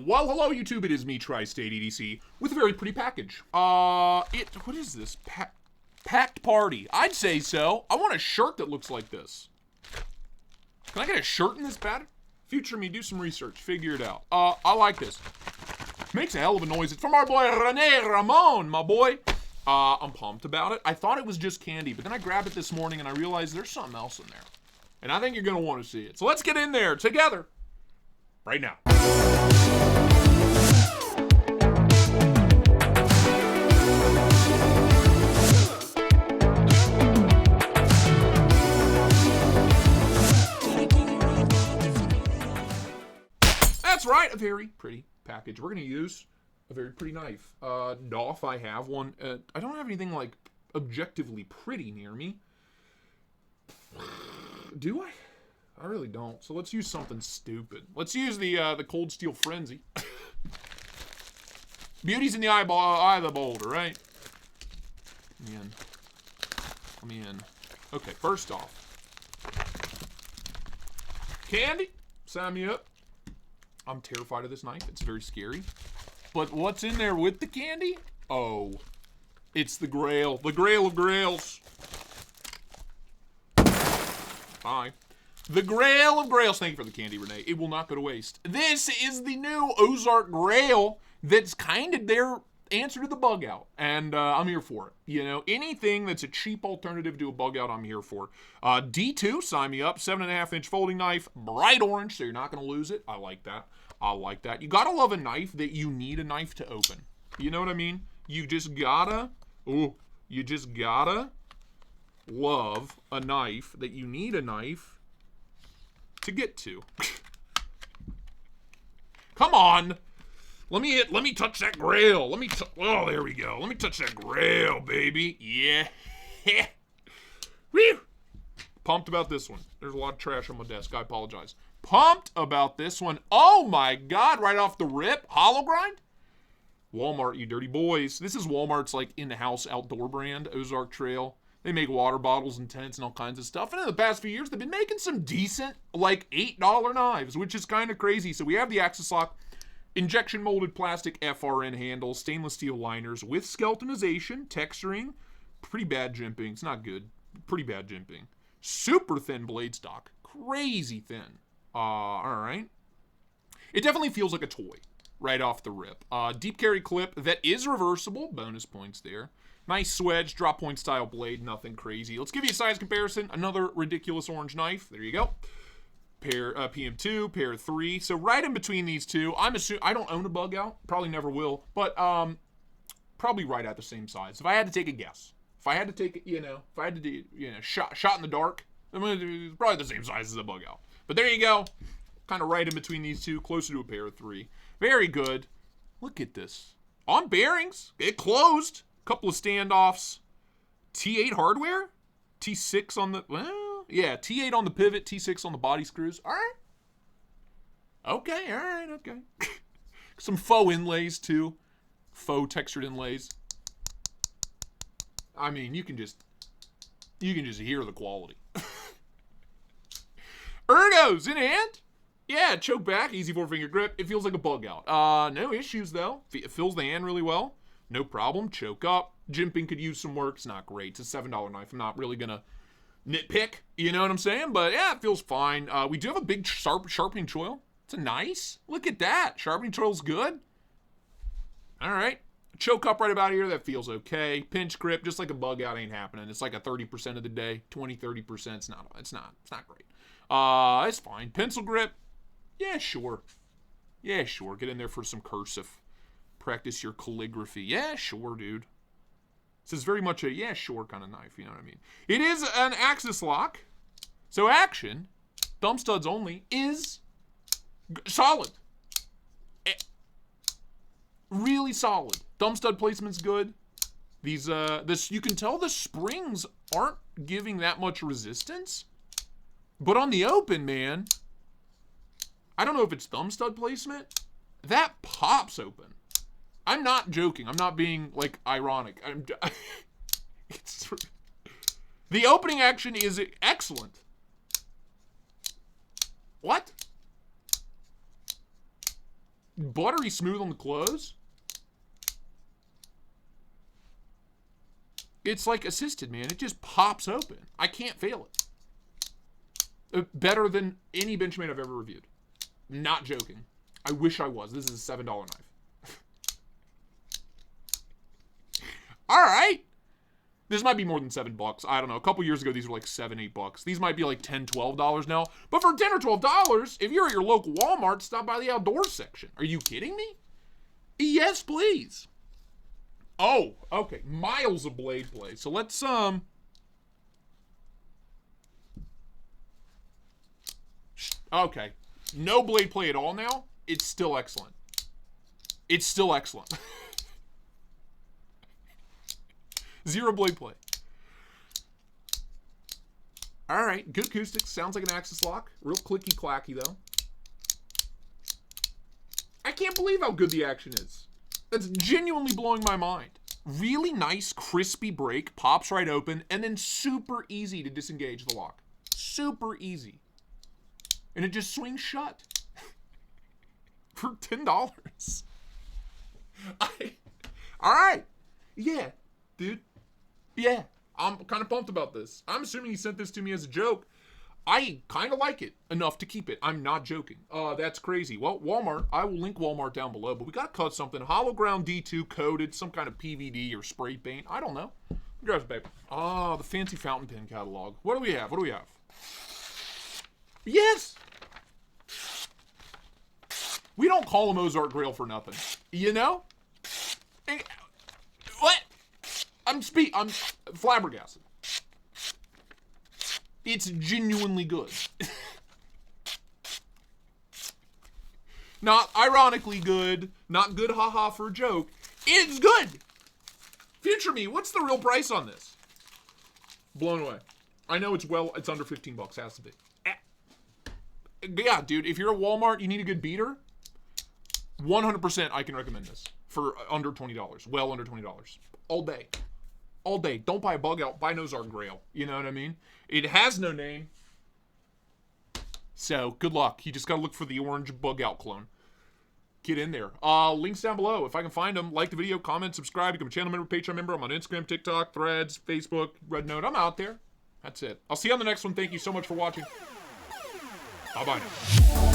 Well, hello YouTube, it is me, Tri-State EDC, with a very pretty package. What is this? Packed party. I'd say so. I want a shirt that looks like this. Can I get a shirt in this pattern? Future me, do some research, figure it out. I like this. Makes a hell of a noise. It's from our boy Rene Ramon, my boy. I'm pumped about it. I thought it was just candy, but then I grabbed it this morning and I realized there's something else in there. And I think you're gonna want to see it. So let's get in there together. Right now. That's right, a very pretty package. We're going to use a very pretty knife. If I have one. I don't have anything like objectively pretty near me. Do I? I really don't. So let's use something stupid. Let's use the Cold Steel Frenzy. Beauty's in the eye of the beholder, right? Let me in. Okay, first off. Candy. Sign me up. I'm terrified of this knife. It's very scary. But what's in there with the candy? Oh, it's the Grail. The Grail of Grails. Bye. The Grail of Grails. Thank you for the candy, Renee. It will not go to waste. This is the new Ozark Grail that's kind of their answer to the bug out. And I'm here for it. You know, anything that's a cheap alternative to a bug out, I'm here for. D2, sign me up. 7.5-inch folding knife. Bright orange, so you're not going to lose it. I like that. I like that. You got to love a knife that you need a knife to open. You know what I mean? You just gotta love a knife that you need a knife to get to. Come on. Let me touch that Grail. Oh, there we go. Let me touch that Grail, baby. Yeah. Woo. Pumped about this one. There's a lot of trash on my desk. I apologize. Pumped about this one. Oh my God, right off the rip. Hollow grind? Walmart, you dirty boys. This is Walmart's like in-house outdoor brand, Ozark Trail. They make water bottles and tents and all kinds of stuff. And in the past few years, they've been making some decent, like $8 knives, which is kind of crazy. So we have the Axis Lock injection molded plastic FRN handles, stainless steel liners with skeletonization, texturing, pretty bad jimping. It's not good. Pretty bad jimping. Super thin blade stock. Crazy thin. All right. It definitely feels like a toy right off the rip. Deep carry clip that is reversible. Bonus points there. Nice swedge, drop point style blade. Nothing crazy. Let's give you a size comparison. Another ridiculous orange knife. There you go. Pair PM2, pair 3. So right in between these two, I'm assuming I don't own a bug out. Probably never will. But probably right at the same size. If I had to take a guess. If I had to take, if I had to do, shot in the dark, I'm gonna do probably the same size as a bug out. But there you go. Kind of right in between these two, closer to a pair of 3. Very good. Look at this. On bearings. It closed. Couple of standoffs. T8 hardware. T6 on the, well, yeah, T8 on the pivot, T6 on the body screws. All right. Okay, all right, okay. Some faux inlays too. Faux textured inlays. I mean, you can just hear the quality. Ergos in hand. Yeah, choke back, easy 4-finger grip. It feels like a bug out. No issues though. It fills the hand really well. No problem. Choke up. Jimping could use some work. It's not great. It's a $7 knife. I'm not really gonna nitpick. You know what I'm saying? But yeah, it feels fine. We do have a big sharpening choil. It's a nice. Look at that. Sharpening choil's good. All right. Choke up right about here. That feels okay. Pinch grip, just like a bug out, ain't happening. It's like a 30% of the day. 20-30%. It's not great. It's fine. Pencil grip. Yeah, sure. Yeah, sure. Get in there for some cursive. Practice your calligraphy. Yeah, sure, dude. This is very much a yeah, sure kind of knife. You know what I mean? It is an Axis lock. So action, thumb studs only, is solid. Really solid. Thumb stud placement's good. These, you can tell the springs aren't giving that much resistance. But on the open, man, I don't know if it's thumb stud placement. That pops open. I'm not joking. I'm not being, like, ironic. The opening action is excellent. What? Buttery smooth on the close. It's like assisted, man. It just pops open. I can't fail it. Better than any Benchmade I've ever reviewed. Not joking. I wish I was. This is a $7 knife. All right. This might be more than $7. I don't know. A couple years ago, these were like $7, $8. These might be like $10, $12 now. But for $10 or $12, if you're at your local Walmart, stop by the outdoors section. Are you kidding me? Yes, please. Oh, okay. Miles of blade play. So let's okay. No blade play at all now. It's still excellent. It's still excellent. Zero blade play. All right. Good acoustics. Sounds like an Axis lock. Real clicky clacky though. I can't believe how good the action is. That's genuinely blowing my mind. Really nice, crispy break. Pops right open. And then super easy to disengage the lock. Super easy. And it just swings shut. For $10. All right. Yeah, dude. Yeah. I'm kind of pumped about this. I'm assuming he sent this to me as a joke. I kind of like it enough to keep it. I'm not joking. That's crazy. Well, Walmart. I will link Walmart down below. But we got to cut something. Hollow ground D2 coated. Some kind of PVD or spray paint. I don't know. Grab the paper. The fancy fountain pen catalog. What do we have? What do we have? Yes! We don't call them Ozark Grail for nothing. You know? What? I'm flabbergasted. It's genuinely good. Not ironically good. Not good haha for a joke. It's good. Future me, what's the real price on this? Blown away. I know it's under $15. Has to be. Yeah, dude, if you're at Walmart, you need a good beater. 100% I can recommend this for under $20. Well under $20. All day. All day. Don't buy a bug out. Buy an Ozark Grail. You know what I mean? It has no name. So, good luck. You just got to look for the orange bug out clone. Get in there. Links down below. If I can find them, like the video, comment, subscribe, become a channel member, Patreon member. I'm on Instagram, TikTok, Threads, Facebook, Red Note. I'm out there. That's it. I'll see you on the next one. Thank you so much for watching. Bye-bye now.